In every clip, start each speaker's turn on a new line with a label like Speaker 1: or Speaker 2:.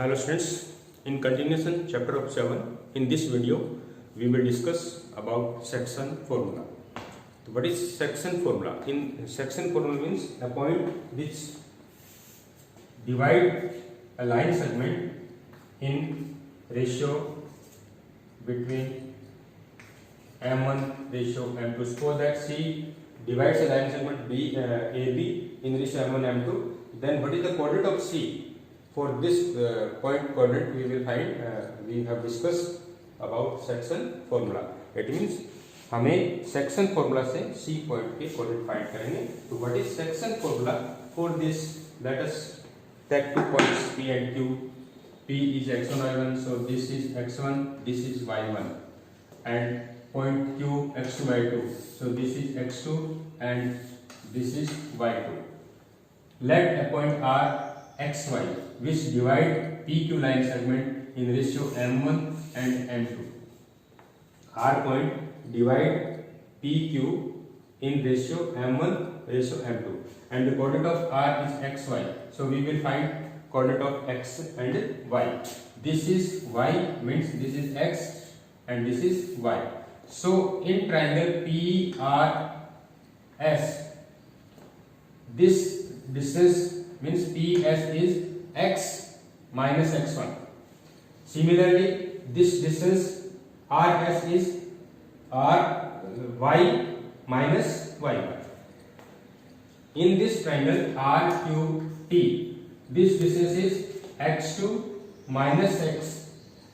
Speaker 1: Hello students, in continuation chapter of 7, in this video we will discuss about section formula. So what is section formula? In section formula means a point which divide a line segment in ratio between m1 ratio m2. Suppose that C divides a line segment AB in ratio m1 m2, then what is the coordinate of C? For this point coordinate we will find we have discussed about section formula. It means हमें section formula से C point के coordinate find करेंगे. तो what is section formula? For this let us take 2 points P and Q. P is x1 y1, so this is x1, this is y1, and point Q x2 y2, so this is x2 and this is y2. Let a point R xy which divide PQ line segment in ratio m1 and m2. R point divide PQ in ratio m1 ratio m2, and the coordinate of R is xy, so we will find coordinate of x and y. This is y means this is x and this is y. So in triangle PRS, this distance means PS is x minus x1. Similarly, this distance RS is y minus y1. In this triangle RQT, this distance is x2 minus x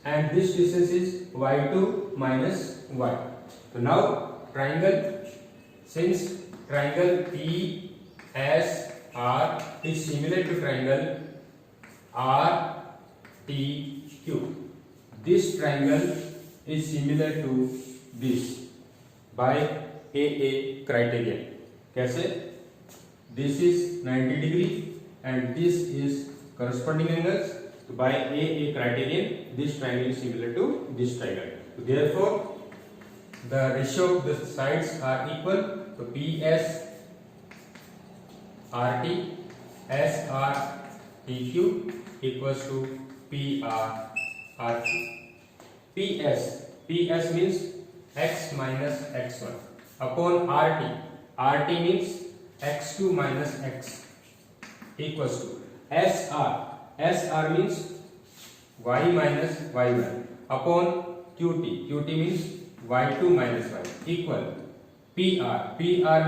Speaker 1: and this distance is y2 minus y. So now triangle, since triangle PSR is similar to triangle RTQ, this triangle is similar to this by AA criterion. कैसे? This is 90 degree and this is corresponding angles. So by AA criterion, this triangle is similar to this triangle. So therefore, the ratio of the sides are equal. So PS RT SR TQ equals to PR RQ. PS means x minus x1 upon RT means x2 minus x equals to SR means y minus y1 upon QT means y2 minus y equal PR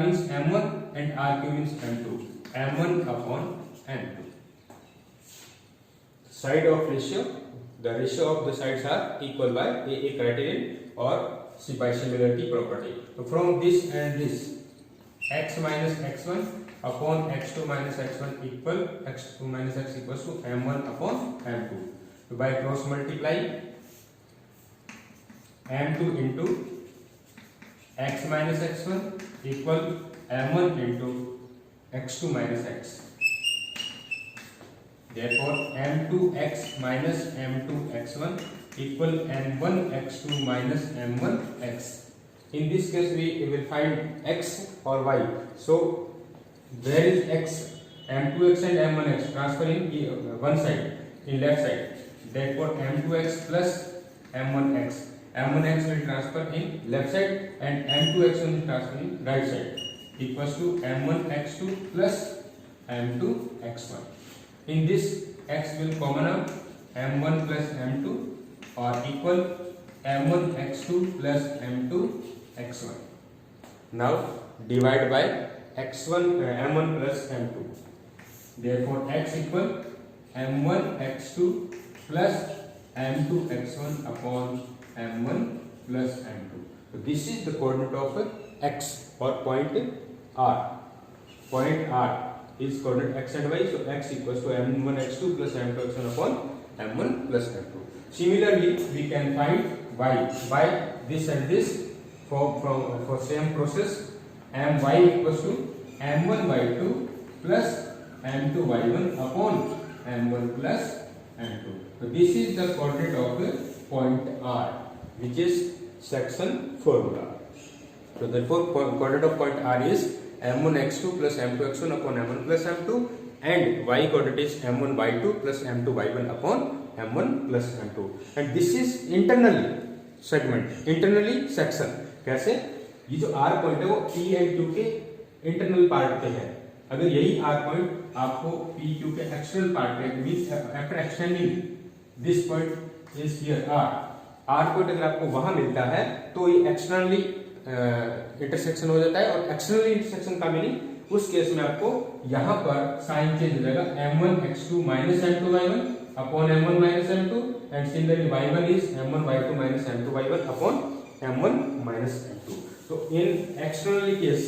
Speaker 1: means m1 and RQ means m2, m1 upon m2. Side of ratio, the ratio of the sides are equal by AA criterion or by similarity property. So from this and this, x minus x1 upon x2 minus x1 equal x2 minus x equals to m1 upon m2. So by cross multiply, m2 into x minus x1 equal m1 into x2 minus x. Therefore m2x minus m2x1 equal m1 x2 minus m1 x. In this case we will find x or y. So where is x? m2x and m1x transfer in one side, in left side. Therefore m2x plus m1x. m1x will transfer in left side and m2x will transfer in right side equals to m1x2 plus m2x1. In this x will common out, m1 plus m2 or equal m1x2 plus m2x1. Now divide by x1 m1 plus m2. Therefore x equal m1x2 plus m2x1 upon m1 plus m2. So this is the coordinate of x or point R. Point R is coordinate x and y, so x equals to m1 x2 plus m2 x1 upon m1 plus m2. Similarly, we can find y by this and this for same process. My equals to m1 y2 plus m2 y1 upon m1 plus m2. So this is the coordinate of point R, which is section formula. So therefore coordinate of point R is m1 x2 plus m2 x1 upon m1 plus m2 and y coordinate is m1 y2 plus m2 y1 upon m1 plus m2 and this is internally section. कैसे? ये जो r point है वो p and q के internal part पे है। अगर यही r पॉइंट आपको p q के एक्सटर्नल पार्ट पे means after extending this point is here r point अगर आपको वहां मिलता है तो ये एक्सटर्नली इंटरसेक्शन हो जाता है और एक्सटर्नली इंटरसेक्शन का मीनिंग उस केस में आपको यहाँ पर साइन चेंज हो जाएगा m1 x2 minus m2 y1 upon m1 minus m2 and similarly y1 is m1 y2 minus m2 y1 upon m1 minus m2. So in externally case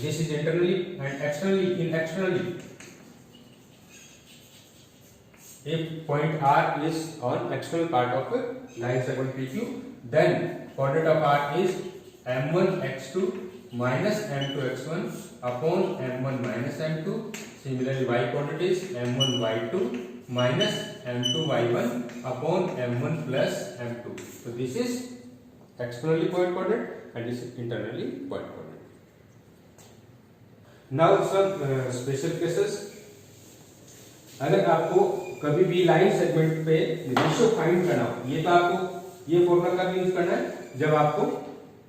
Speaker 1: this is internally and externally if point r is on external part of a line segment PQ then coordinate of r is m1 x2 minus m2 x1 upon m1 minus m2. Similarly y coordinate is m1 y2 minus m2 y1 upon m1 plus m2. So this is externally point coordinate and this is internally point coordinate. Now some special cases. अगर आपको कभी भी line segment पे ratio find करना हो, ये तो आपको ये फॉर्मूला कब यूज करना है जब आपको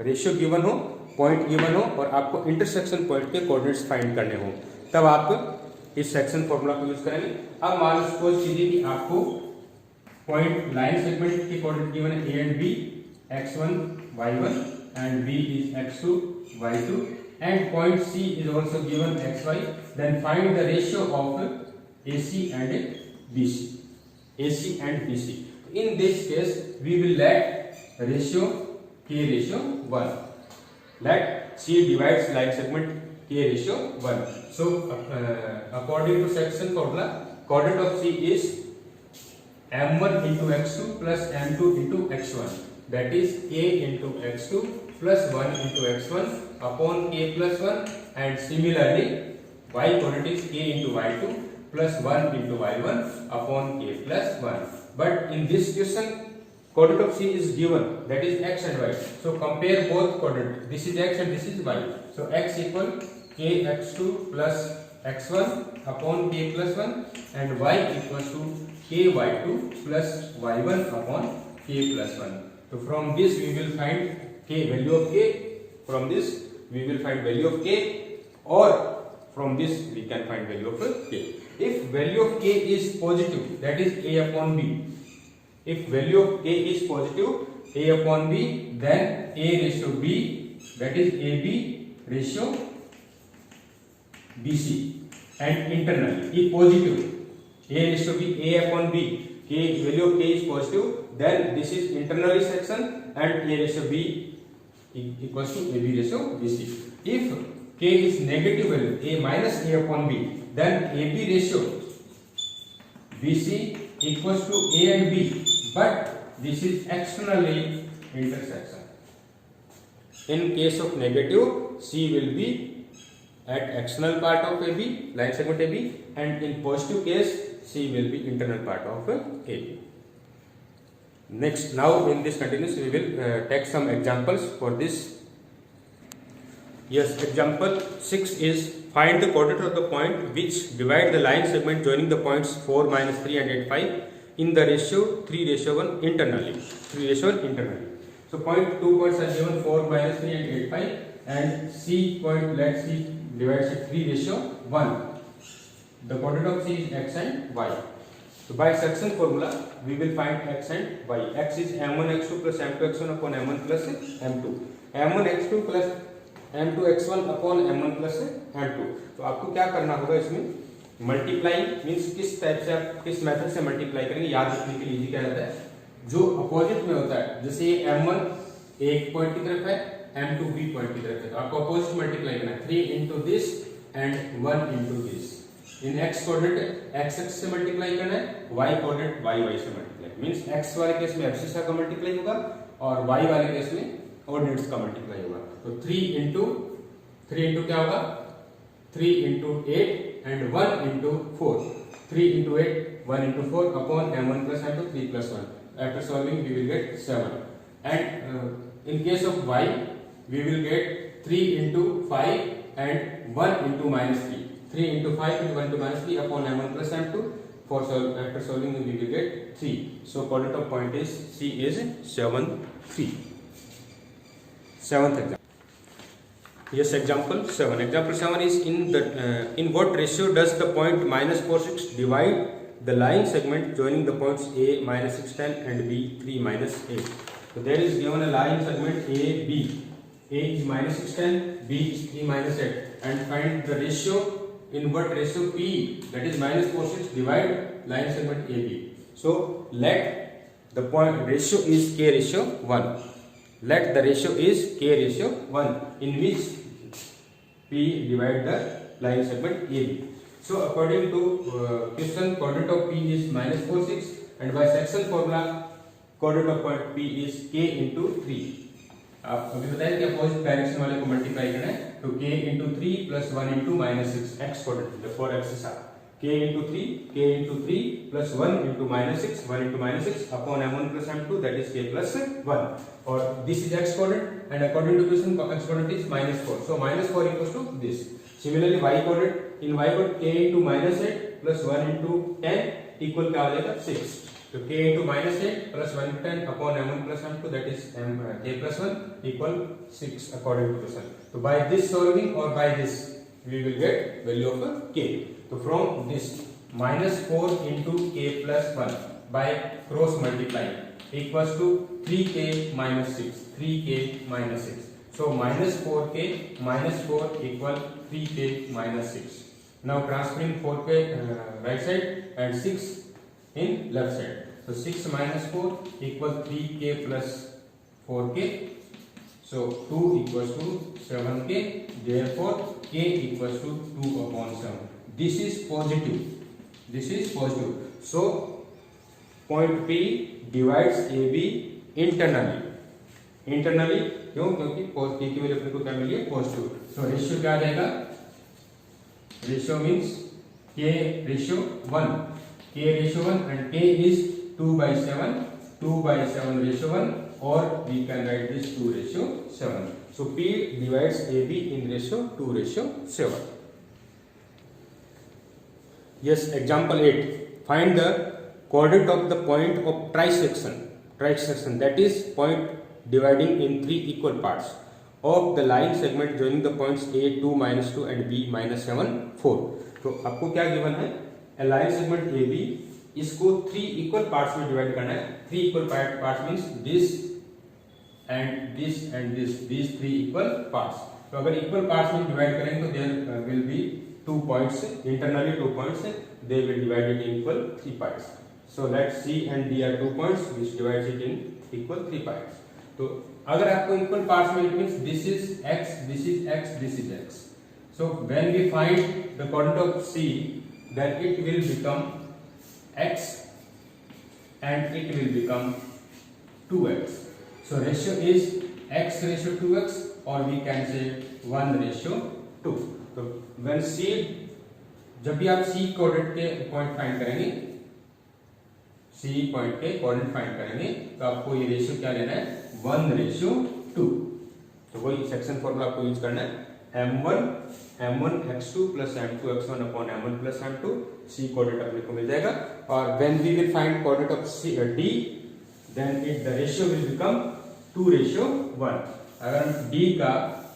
Speaker 1: रेशियो गिवन हो, पॉइंट गिवन हो और आपको इंटरसेक्शन पॉइंट के कोऑर्डिनेट्स फाइंड करने हो, तब आप इस सेक्शन फॉर्मूला को यूज करेंगे। अब मान लो सपोज कीजिए कि आपको पॉइंट लाइन सेगमेंट के कोऑर्डिनेट गिवन है a and b x1 y1 and b is x2 y2 and point c is also given xy, then find the ratio of AC and BC. AC and BC. In this case, we will let ratio K ratio 1. Let C divides line segment K ratio 1. So, according to section formula, coordinate of C is m1 into x2 plus m2 into x1. That is K into x2 plus 1 into x1 upon K plus 1 and similarly y coordinate is K into y2 plus 1 into y1 upon k plus 1. But in this question, coordinate of C is given, that is x and y. So compare both coordinates. This is x and this is y. So x equal kx2 plus x1 upon k plus 1 and y equals to ky2 plus y1 upon k plus 1. So from this we will find k value of k. From this we will find value of k, or from this we can find value of k. If value of k is positive, that is a upon b. If value of k is positive, a upon b, then a ratio b, that is ab ratio bc. And internally, if positive, a ratio b, a upon b, k value of k is positive, then this is internally section and a ratio b equals to ab ratio bc. If k is negative value, a minus a upon b, then AB ratio BC equals to A and B, but this is externally intersection. In case of negative, C will be at external part of AB, line segment AB, and in positive case, C will be internal part of AB. Next, now in this continuous, we will take some examples for this. Yes, example 6 is find the coordinate of the point which divide the line segment joining the points 4, -3 and 8, 5 in the ratio 3:1 internally. 3:1 internally. So point 2 points are given 4, -3 and 8, 5 and C point, let C divides it 3:1. The coordinate of C is x and y. So by section formula we will find x and y. X is m1 x2 plus m2 x1 upon m1 plus m2. m1 x2 plus m2 x1 upon m1 plus m2. तो आपको क्या करना होगा इसमें, multiply means किस type से आप किस मेथड से मल्टीप्लाई करेंगे, याद रखने के लिए इजी क्या रहता है, जो अपोजिट में होता है, जैसे ये m1 एक पॉइंट की तरफ है, m2 b पॉइंट की तरफ है, तो आपको अपोजिट मल्टीप्लाई करना है, 3 into this and 1 into this. In x coordinate x x से मल्टीप्लाई करना है, y कोऑर्डिनेट y y से मल्टीप्लाई, मींस x वाले केस में एब्सिसा का मल्टीप्लाई होगा और y वाले केस में ऑर्डिनेट्स का मल्टीप्लाई होगा. तो 3 into क्या होगा, 3 into 8 and 1 into 4. 3 into 8, 1 into 4 upon m1 plus m2, 3 plus 1. After solving we will get 7. And in case of y we will get 3 into 5 and 1 into -3. 3 into 5 into 1 to minus 3 upon m1 plus m2. After solving we will get 3. So coordinate of point is C is 7, 3. Seventh example. Yes, example 7. Example 7 is in what ratio does the point minus 4, 6 divide the line segment joining the points A minus 6, 10 and B 3 minus 8. So there is given a line segment A, B. A is minus 6, 10, B is 3 minus 8, and find the ratio. In what ratio P, that is minus 4, 6 divide line segment AB. So let the point ratio is K ratio 1. Let the ratio is K ratio 1 in which P divide the line segment AB. So according to question, coordinate of P is minus 4, 6, and by section formula coordinate of point P is K into 3. आप अभी बताएं कि opposite direction वाले को multiply करना है, तो k into 3 plus 1 into minus 6 x coordinate, the 4 x's are k into 3 plus 1 into minus 6, 1 into minus 6 upon m1 plus m2, that is k plus 1. Or this is x coordinate, and according to question x coordinate is minus 4. So minus 4 equals to this. Similarly y coordinate, in y coordinate k into minus 8 plus 1 into 10 equal क्या हो जाएगा 6. So k into minus 8 plus 1 into 10 upon m1 plus m2, that is k plus 1 equal 6 according to question. So by this solving or by this we will get value of k. So from this minus 4 into k plus 1 by cross multiplying equals to 3k minus 6, 3k minus 6. So minus 4k minus 4 equal 3k minus 6. Now transferring 4k right side and 6 in left side. So 6 minus 4 equals 3k plus 4k. So 2 equals to 7k. Therefore k equals to 2 upon 7. This is positive. This is positive. So point P divides AB internally. Internally क्यों? क्योंकि k की value अपने को क्या मिली है? Positive. So ratio क्या आ जाएगा? Ratio means k ratio 1. K ratio 1 and K is 2 by 7, 2 by 7 ratio 1, or we can write this 2 ratio 7. So P divides AB in ratio 2 ratio 7. Yes, example 8. Find the coordinate of the point of trisection. Trisection, that is point dividing in 3 equal parts of the line segment joining the points A 2 minus 2 and B minus 7 4. तो आपको क्या given है? Line segment A B, इसको 3 equal parts में divide करना है. 3 equal parts means this and this and this, these 3 equal parts. तो अगर इक्वल पार्ट्स में डिवाइड करेंगे तो there will be 2 points, internally 2 points, they will divide it in equal 3 parts. So let C and D are 2 points which divides it in equal 3 parts. तो अगर आपको equal parts में, it means this is x, this is x, this is x. So when we find the coordinate of C, then it will become x and it will become 2x. So ratio is x ratio 2x, or we can say 1 ratio 2. So when C, जब भी आप C coordinate के point find करेंगे, C point के coordinate find करेंगे, तो आपको ये रेशियो क्या लेना है? 1 ratio 2. तो वही सेक्शन फॉर्मूला आपको यूज करना है. m1 x2 plus m2 x1 upon m1 plus m2. C coordinate अपने को मिल जाएगा. और when we will find coordinate of C D, then the ratio will become 2 ratio 1. अगर हम D का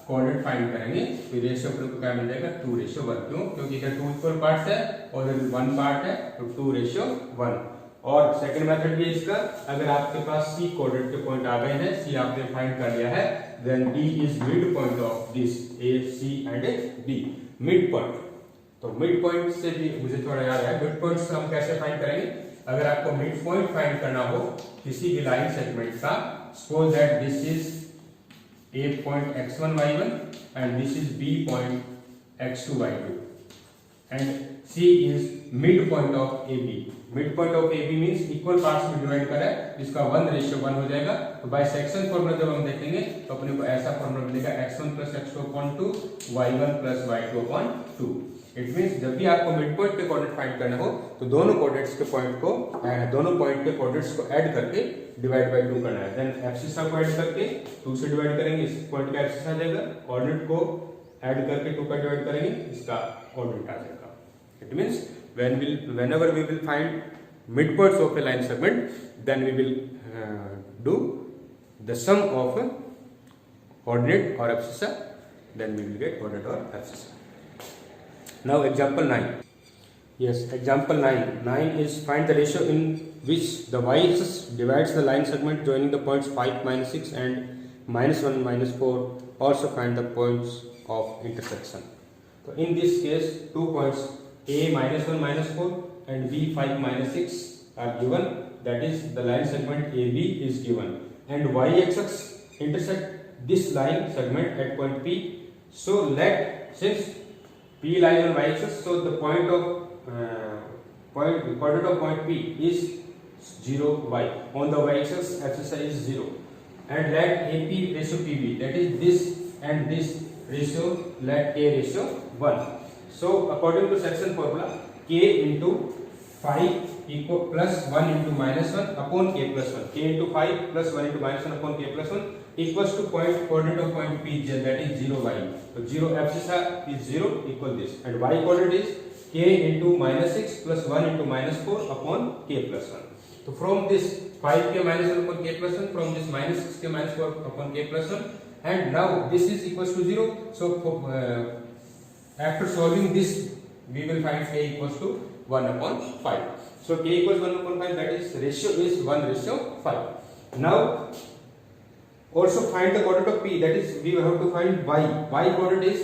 Speaker 1: कोऑर्डिनेट फाइंड करेंगे तो रेशियो अपने को क्या मिल जाएगा? 2 ratio 1. क्यों? क्योंकि इधर 2 इक्वल पार्ट्स है और इधर 1 पार्ट है, तो 2 ratio 1. और सेकंड मेथड भी इसका, अगर आपके पास C कोऑर्डिनेट के पॉइंट आ गए हैं, C आपने फाइंड कर लिया है, then D is mid point of this A, C and B. Mid point. तो मिड पॉइंट से भी मुझे थोड़ा याद है, मिड पॉइंट हम कैसे फाइंड करेंगे? अगर आपको मिड पॉइंट फाइंड करना हो किसी भी लाइन सेगमेंट का, suppose that this is A point x1 y1 and this is B point x2 y2 and C is mid point of AB. Mid point of AB means equal parts में divide करा है, इसका 1 ratio 1 हो जाएगा. तो by section formula जब हम देखेंगे तो अपने को ऐसा फॉर्मूला मिलेगा x1 plus x2 upon 2, y1 plus y2 upon 2. It means जब भी आपको मिड पॉइंट के कोऑर्डिनेट फाइंड करना हो तो दोनों कोऑर्डिनेट्स के पॉइंट को, दोनों पॉइंट के कोऑर्डिनेट्स को ऐड करके डिवाइड बाय 2 करना है. देन एक्सिस को ऐड करके 2 से डिवाइड करेंगे, इस पॉइंट का एक्सिस आ जाएगा. कोऑर्डिनेट को ऐड करके 2 का डिवाइड करेंगे, इसका कोऑर्डिनेट आ जाएगा। It means whenever we will find midpoints of a line segment, then we will do the sum of ordinate or abscissa, then we will get ordinate or abscissa. Now example 9. Yes, example 9. 9 is find the ratio in which the y-axis divides the line segment joining the points 5, -6 and -1, -4. Also find the points of intersection. So in this case, 2 points A -1, -4 and B 5, -6 are given. That is, the line segment AB is given, and y-axis intersect this line segment at point P. So since P lies on y-axis, so the coordinate of point P is 0, y. On the y-axis, abscissa is 0, and let AP ratio PB, that is this and this ratio, let A ratio 1. So according to section formula, K into 5 equal plus 1 into -1 upon K plus 1. K into 5 plus 1 into -1 upon K plus 1 equals to coordinate of point P, that is 0, y. So 0 abscissa is 0 equal this, and y coordinate is K into -6 plus 1 into -4 upon K plus 1. So from this 5K -1 upon K plus 1, from this -6K -4 upon K plus 1, and now this is equals to 0. So after solving this, we will find K equals to 1 upon 5. So K equals 1 upon 5, that is ratio is 1:5. Now also find the coordinate of P, that is we have to find y. Y coordinate is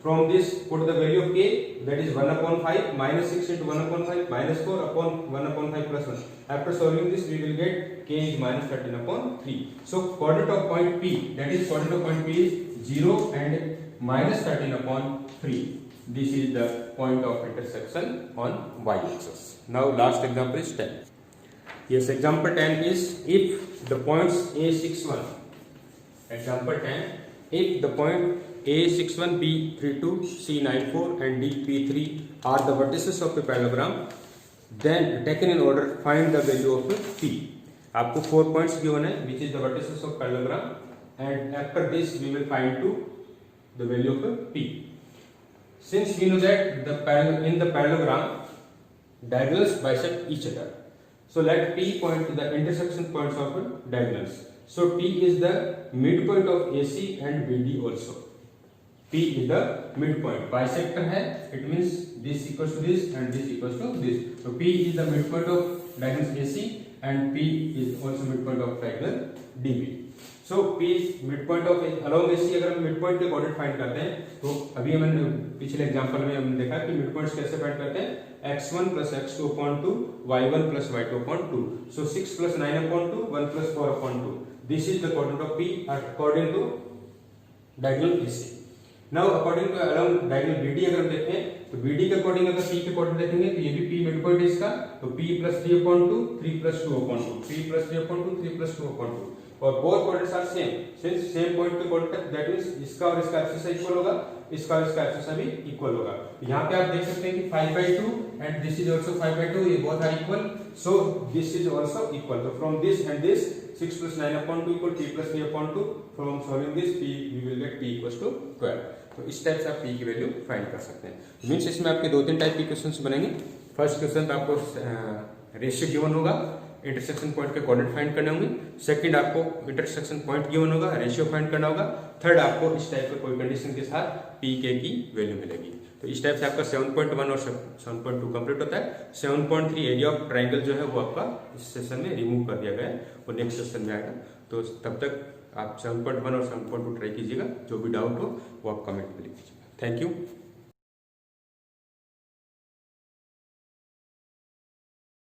Speaker 1: from this, put the value of K, that is 1 upon 5, -6 into 1 upon 5, -4 upon 1 upon 5 plus 1. After solving this, we will get K is -13 upon 3. So coordinate of point P, that is coordinate of point P is 0 and -13 upon 3. This is the point of intersection on y-axis. Now last example is 10. Yes, example 10 is if the points A61. Example 10, if the point A61, B32, C94 and DP3 are the vertices of a parallelogram, then taken in order, find the value of P. आपको 4 points given है, which is the vertices of parallelogram, and after this we will find the value of P. Since we know that in the parallelogram diagonals bisect each other, so let P point to the intersection points of diagonals. So P is the midpoint of AC and BD also. P is the midpoint. Bisector है, it means this equals to this and this equals to this. So P is the midpoint of diagonals AC and P is also midpoint of diagonal DB. So P midpoint of along AC, अगर हम midpoint के coordinate find करते हैं, तो अभी हमने पिछले example में हमने देखा कि midpoints कैसे फाइंड करते हैं, x1 plus x2 upon 2, y1 plus y2 upon 2. So 6 plus 9 upon 2, 1 plus 4 upon 2. This is the coordinate of P according to diagonal AC. Now according to along diagonal BD अगर हम देखें, तो BD के according अगर P के coordinate देखेंगे, तो ये भी P midpoint है इसका, तो P plus 3 upon 2, 3 plus 2 upon 2, P plus 3 upon 2, 3 plus 2 upon 2. और both coordinates are same, since same point पे कोऑर्डिनेट, दैट मींस इसका और इसका एब्सिसा इक्वल होगा, इसका और इसका एब्सिसा भी इक्वल होगा। यहाँ पे आप देख सकते हैं कि 5/2 एंड दिस इज आल्सो 5/2, ये both are equal, so this is also equal. तो from this and this 6 plus 9 upon 2 equal P plus 3 upon 2. From solving this, P we will get P equals to 12. तो इस type से आप P की value find कर सकते हैं। Means इसमें आपके 2-3 टाइप के क्वेश्चंस बनेंगे। फर्स्ट क्वेश्चन तो आपको रेशियो गिवन होगा, इंटरसेक्शन पॉइंट के कोऑर्डिनेट फाइंड करने होंगे। सेकंड आपको इंटरसेक्शन पॉइंट गिवन होगा, रेशियो फाइंड करना होगा। थर्ड आपको इस टाइप के कोई कंडीशन के साथ P K की वैल्यू मिलेगी। तो इस टाइप से आपका 7.1 और 7.2 कंप्लीट होता है। 7.3 एरिया ऑफ ट्राइंगल जो है वो आपका इस सेशन में रिमूव कर दिया गया है, वो नेक्स्ट सेशन में आएगा। तो तब तक आप 7.1 और 7.2 ट्राई कीजिएगा। जो भी डाउट हो वो आप कमेंट में लिख दीजिएगा। Thank you.